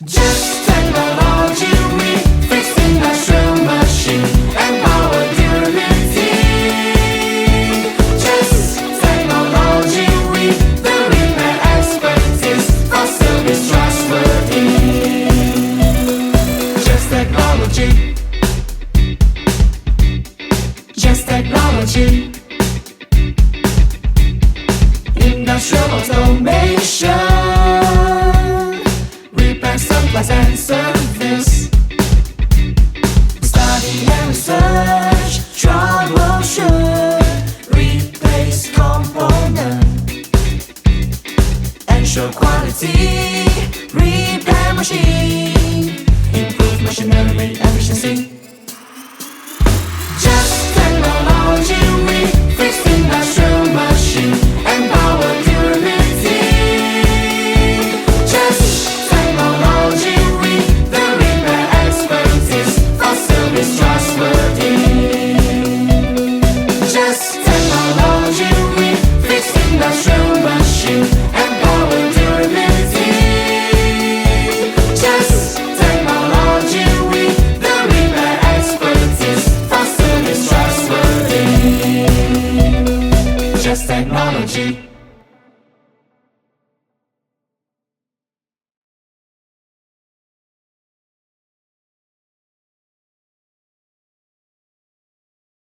Just technology, we fix industrial machine and power durability. Just technology, we the repair expertise for service trustworthy. Just technology. Just technology. Industrial automation, repair, supplies and service. Study and research, troubleshoot, replace component, ensure quality, repair machine.